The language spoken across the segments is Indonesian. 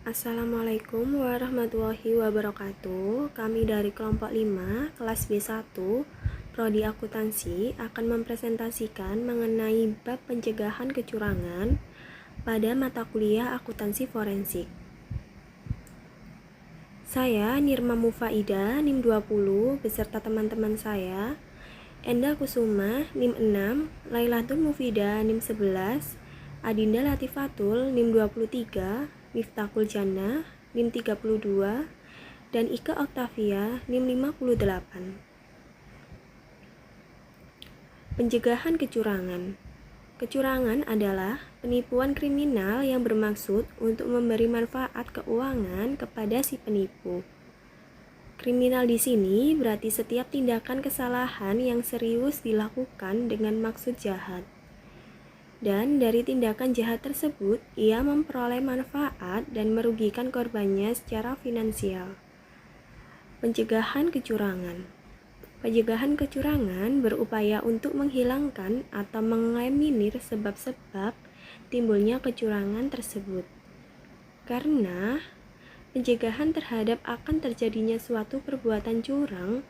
Assalamualaikum warahmatullahi wabarakatuh. Kami dari kelompok 5, kelas B1, Prodi Akuntansi akan mempresentasikan mengenai bab pencegahan kecurangan pada mata kuliah akuntansi forensik. Saya Nirma Mufaida, NIM 20, beserta teman-teman saya, Enda Kusuma, NIM 6, Lailatul Mufida, NIM 11, Adinda Latifatul, NIM 23, Miftahul Jannah, NIM 32, dan Ika Oktavia, NIM 58. Pencegahan kecurangan. Kecurangan adalah penipuan kriminal yang bermaksud untuk memberi manfaat keuangan kepada si penipu. Kriminal di sini berarti setiap tindakan kesalahan yang serius dilakukan dengan maksud jahat. Dan dari tindakan jahat tersebut, ia memperoleh manfaat dan merugikan korbannya secara finansial. Pencegahan kecurangan. Pencegahan kecurangan berupaya untuk menghilangkan atau mengeliminir sebab-sebab timbulnya kecurangan tersebut. Karena pencegahan terhadap akan terjadinya suatu perbuatan curang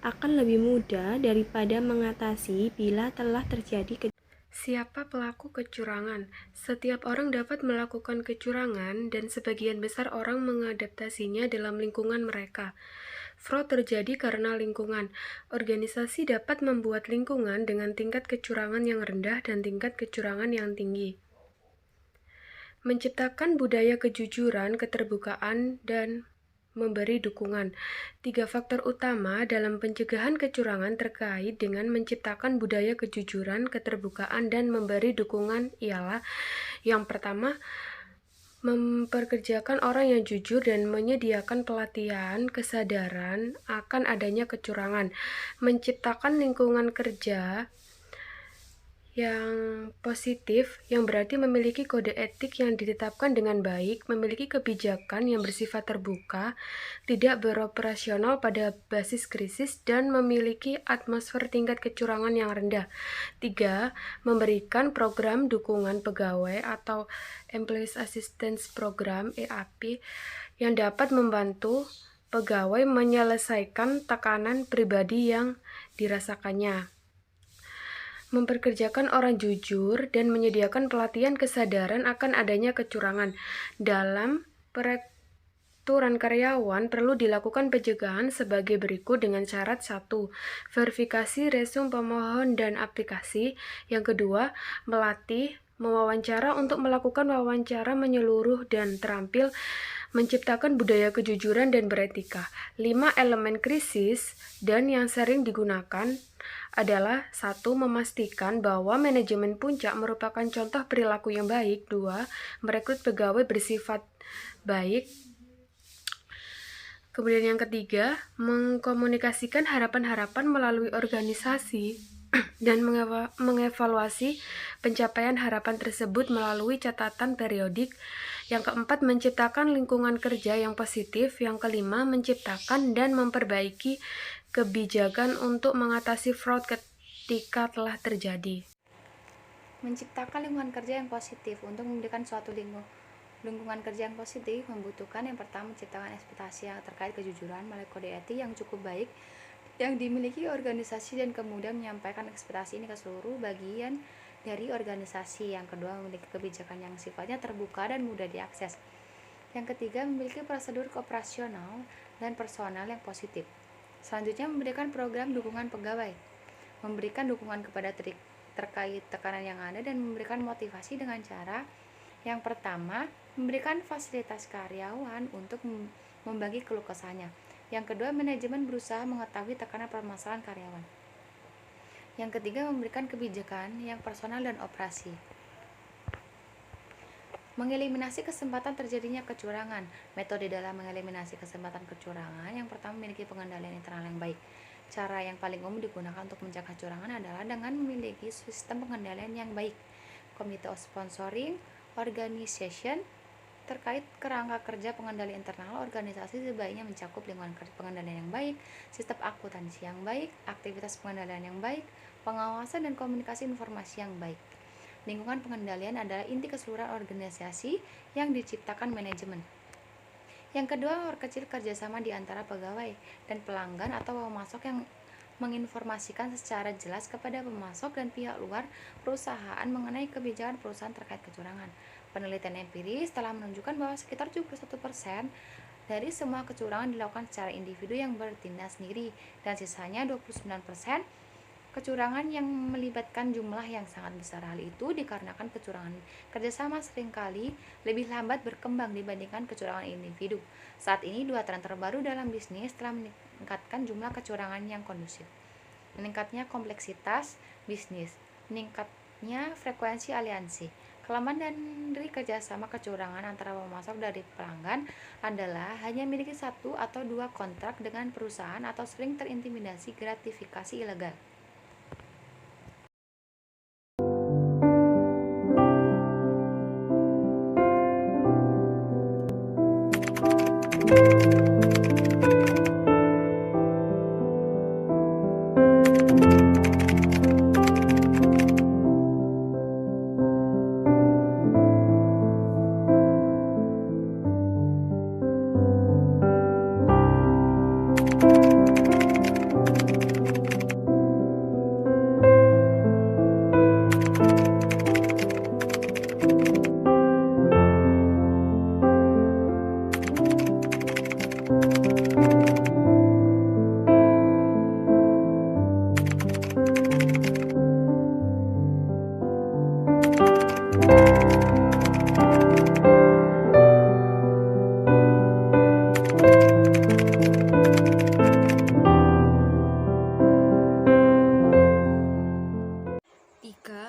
akan lebih mudah daripada mengatasi bila telah terjadi kecurangan. Siapa pelaku kecurangan? Setiap orang dapat melakukan kecurangan dan sebagian besar orang mengadaptasinya dalam lingkungan mereka. Fraud terjadi karena lingkungan. Organisasi dapat membuat lingkungan dengan tingkat kecurangan yang rendah dan tingkat kecurangan yang tinggi. Menciptakan budaya kejujuran, keterbukaan, dan memberi dukungan. 3 faktor utama dalam pencegahan kecurangan terkait dengan menciptakan budaya kejujuran, keterbukaan, dan memberi dukungan ialah: yang pertama, memperkerjakan orang yang jujur dan menyediakan pelatihan kesadaran akan adanya kecurangan, menciptakan lingkungan kerja yang positif, yang berarti memiliki kode etik yang ditetapkan dengan baik, memiliki kebijakan yang bersifat terbuka, tidak beroperasional pada basis krisis, dan memiliki atmosfer tingkat kecurangan yang rendah. 3. Memberikan program dukungan pegawai atau Employees Assistance Program (EAP) yang dapat membantu pegawai menyelesaikan tekanan pribadi yang dirasakannya. Memperkerjakan orang jujur dan menyediakan pelatihan kesadaran akan adanya kecurangan. Dalam perekrutan karyawan perlu dilakukan pencegahan sebagai berikut dengan syarat: 1. Verifikasi resume pemohon dan aplikasi. Yang kedua, melatih mewawancara untuk melakukan wawancara menyeluruh dan terampil, menciptakan budaya kejujuran dan beretika. 5 elemen krisis dan yang sering digunakan adalah: 1. Memastikan bahwa manajemen puncak merupakan contoh perilaku yang baik. 2. Merekrut pegawai bersifat baik. Kemudian yang ketiga, mengkomunikasikan harapan-harapan melalui organisasi dan mengevaluasi pencapaian harapan tersebut melalui catatan periodik. Yang keempat, menciptakan lingkungan kerja yang positif. Yang kelima, menciptakan dan memperbaiki kebijakan untuk mengatasi fraud ketika telah terjadi. Menciptakan lingkungan kerja yang positif. Untuk memberikan suatu lingkungan kerja yang positif membutuhkan yang pertama, menciptakan ekspektasi yang terkait kejujuran melalui kode etik yang cukup baik yang dimiliki organisasi dan kemudian menyampaikan ekspektasi ini ke seluruh bagian dari organisasi. Yang kedua, memiliki kebijakan yang sifatnya terbuka dan mudah diakses. Yang ketiga, memiliki prosedur operasional dan personal yang positif. Selanjutnya, memberikan program dukungan pegawai, memberikan dukungan kepada terkait tekanan yang ada dan memberikan motivasi dengan cara: yang pertama, memberikan fasilitas karyawan untuk membagi keluh kesahnya. Yang kedua, manajemen berusaha mengetahui tekanan permasalahan karyawan. Yang ketiga, memberikan kebijakan yang personal dan operasi. Mengeliminasi kesempatan terjadinya kecurangan. Metode dalam mengeliminasi kesempatan kecurangan: yang pertama, memiliki pengendalian internal yang baik. Cara yang paling umum digunakan untuk mencegah kecurangan adalah dengan memiliki sistem pengendalian yang baik. Komite sponsoring organization. Terkait kerangka kerja pengendalian internal organisasi sebaiknya mencakup lingkungan pengendalian yang baik, sistem akuntansi yang baik, aktivitas pengendalian yang baik, pengawasan dan komunikasi informasi yang baik. Lingkungan pengendalian adalah inti keseluruhan organisasi yang diciptakan manajemen. Yang kedua, memperkecil kerjasama di antara pegawai dan pelanggan atau pemasok yang menginformasikan secara jelas kepada pemasok dan pihak luar perusahaan mengenai kebijakan perusahaan terkait kecurangan. Penelitian empiris telah menunjukkan bahwa sekitar 71% dari semua kecurangan dilakukan secara individu yang bertindak sendiri, dan sisanya 29% kecurangan yang melibatkan jumlah yang sangat besar. Hal itu dikarenakan kecurangan kerjasama seringkali lebih lambat berkembang dibandingkan kecurangan individu. Saat ini, dua tren terbaru dalam bisnis telah meningkatkan jumlah kecurangan yang kondusif. Meningkatnya kompleksitas bisnis, meningkatnya frekuensi aliansi. Kelemahan dari kerjasama kecurangan antara pemasok dari pelanggan adalah hanya memiliki satu atau dua kontrak dengan perusahaan atau sering terintimidasi gratifikasi ilegal.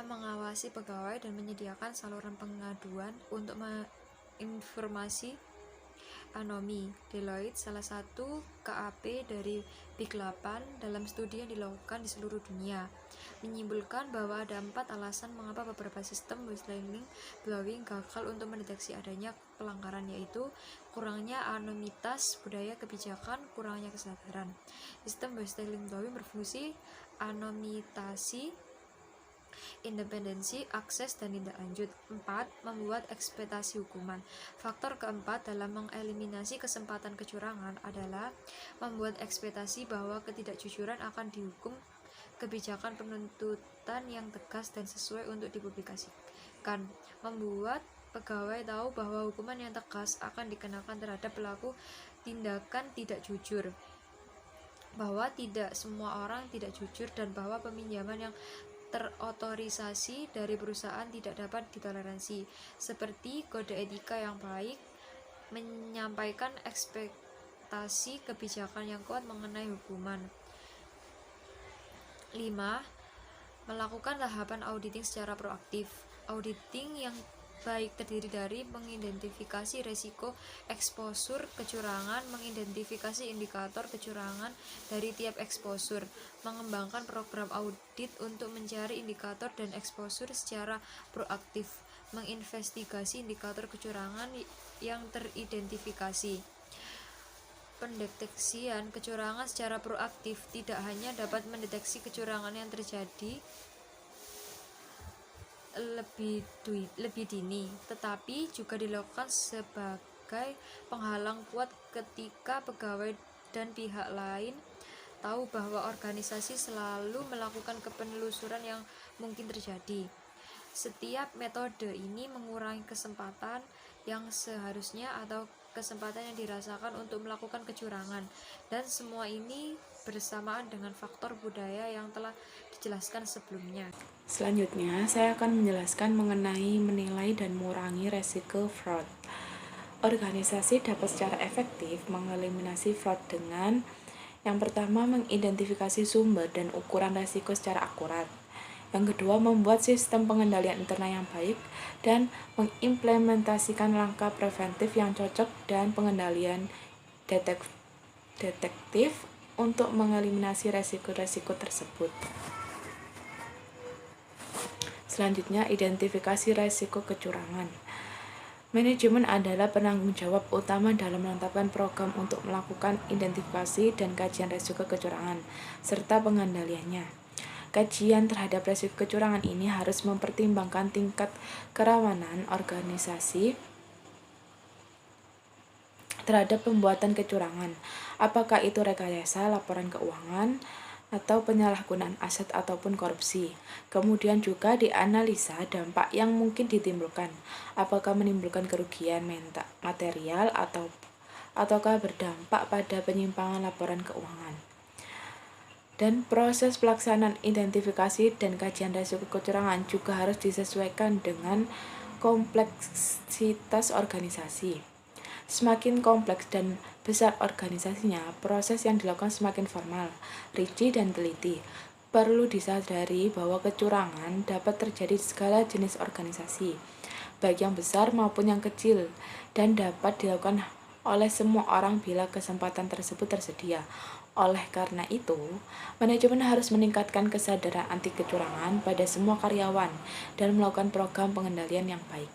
Mengawasi pegawai dan menyediakan saluran pengaduan untuk informasi anomi. Deloitte, salah satu KAP dari Big 8 dalam studi yang dilakukan di seluruh dunia, menyimpulkan bahwa ada 4 alasan mengapa beberapa sistem whistleblowing gagal untuk mendeteksi adanya pelanggaran, yaitu kurangnya anonimitas budaya kebijakan, kurangnya kesadaran. Sistem whistleblowing berfungsi anonimitasi, independensi, akses, dan tindak lanjut. 4. Membuat ekspektasi hukuman. Faktor keempat dalam mengeliminasi kesempatan kecurangan adalah membuat ekspektasi bahwa ketidakjujuran akan dihukum, kebijakan penuntutan yang tegas dan sesuai untuk dipublikasikan. Membuat pegawai tahu bahwa hukuman yang tegas akan dikenakan terhadap pelaku tindakan tidak jujur, bahwa tidak semua orang tidak jujur, dan bahwa peminjaman yang terotorisasi dari perusahaan tidak dapat ditoleransi, seperti kode etika yang baik, menyampaikan ekspektasi kebijakan yang kuat mengenai hukuman. 5. Melakukan tahapan auditing secara proaktif. Auditing yang baik terdiri dari mengidentifikasi risiko eksposur kecurangan, mengidentifikasi indikator kecurangan dari tiap eksposur, mengembangkan program audit untuk mencari indikator dan eksposur secara proaktif, menginvestigasi indikator kecurangan yang teridentifikasi. Pendeteksian kecurangan secara proaktif tidak hanya dapat mendeteksi kecurangan yang terjadi lebih dini, tetapi juga dilakukan sebagai penghalang kuat ketika pegawai dan pihak lain tahu bahwa organisasi selalu melakukan penelusuran yang mungkin terjadi. Setiap metode ini mengurangi kesempatan yang seharusnya atau kesempatan yang dirasakan untuk melakukan kecurangan, dan semua ini bersamaan dengan faktor budaya yang telah dijelaskan sebelumnya. Selanjutnya, saya akan menjelaskan mengenai menilai dan mengurangi resiko fraud. Organisasi dapat secara efektif mengeliminasi fraud dengan yang pertama, mengidentifikasi sumber dan ukuran resiko secara akurat. Yang kedua, membuat sistem pengendalian internal yang baik dan mengimplementasikan langkah preventif yang cocok dan pengendalian detektif untuk mengeliminasi resiko-resiko tersebut. Selanjutnya, identifikasi resiko kecurangan. Manajemen adalah penanggung jawab utama dalam menetapkan program untuk melakukan identifikasi dan kajian resiko kecurangan, serta pengendaliannya. Kajian terhadap resiko kecurangan ini harus mempertimbangkan tingkat kerawanan organisasi terhadap pembuatan kecurangan, apakah itu rekayasa, laporan keuangan, atau penyalahgunaan aset ataupun korupsi. Kemudian juga dianalisa dampak yang mungkin ditimbulkan, apakah menimbulkan kerugian material ataukah berdampak pada penyimpangan laporan keuangan. Dan proses pelaksanaan identifikasi dan kajian risiko kecurangan juga harus disesuaikan dengan kompleksitas organisasi. Semakin kompleks dan besar organisasinya, proses yang dilakukan semakin formal, rinci, dan teliti. Perlu disadari bahwa kecurangan dapat terjadi di segala jenis organisasi, baik yang besar maupun yang kecil, dan dapat dilakukan oleh semua orang bila kesempatan tersebut tersedia. Oleh karena itu, manajemen harus meningkatkan kesadaran anti kecurangan pada semua karyawan dan melakukan program pengendalian yang baik.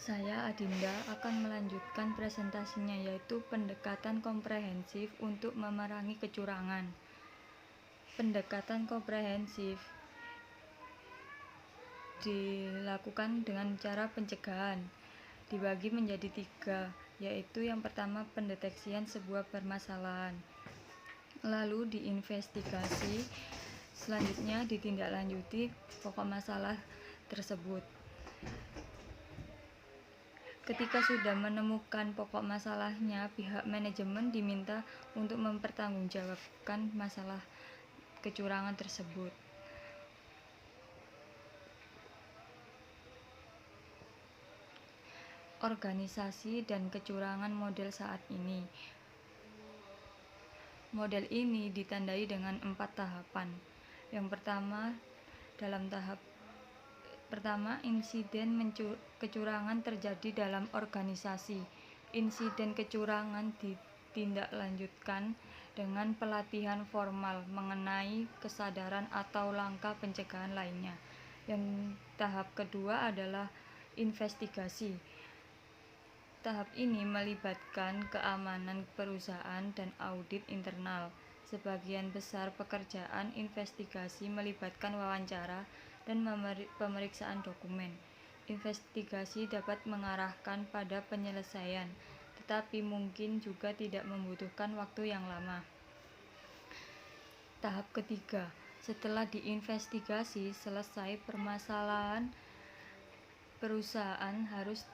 Saya Adinda akan melanjutkan presentasinya, yaitu pendekatan komprehensif untuk memerangi kecurangan. Pendekatan komprehensif dilakukan dengan cara pencegahan, dibagi menjadi 3, yaitu yang pertama pendeteksian sebuah permasalahan, lalu diinvestigasi, selanjutnya ditindaklanjuti pokok masalah tersebut. Ketika sudah menemukan pokok masalahnya, pihak manajemen diminta untuk mempertanggungjawabkan masalah kecurangan tersebut. Organisasi dan kecurangan model saat ini. Model ini ditandai dengan 4 tahapan. Yang pertama, dalam tahap pertama, insiden kecurangan terjadi dalam organisasi. Insiden kecurangan ditindaklanjutkan dengan pelatihan formal mengenai kesadaran atau langkah pencegahan lainnya. Yang tahap kedua adalah investigasi. Tahap ini melibatkan keamanan perusahaan dan audit internal. Sebagian besar pekerjaan investigasi melibatkan wawancara dan pemeriksaan dokumen. Investigasi dapat mengarahkan pada penyelesaian, tetapi mungkin juga tidak membutuhkan waktu yang lama. Tahap ketiga, setelah diinvestigasi selesai permasalahan, perusahaan harus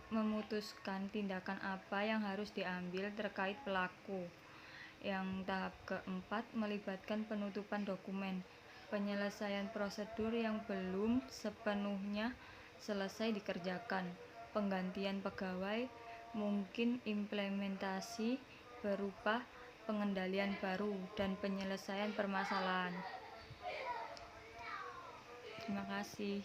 memutuskan tindakan apa yang harus diambil terkait pelaku. Yang tahap keempat melibatkan penutupan dokumen, penyelesaian prosedur yang belum sepenuhnya selesai dikerjakan, penggantian pegawai, mungkin implementasi berupa pengendalian baru, dan penyelesaian permasalahan. Terima kasih.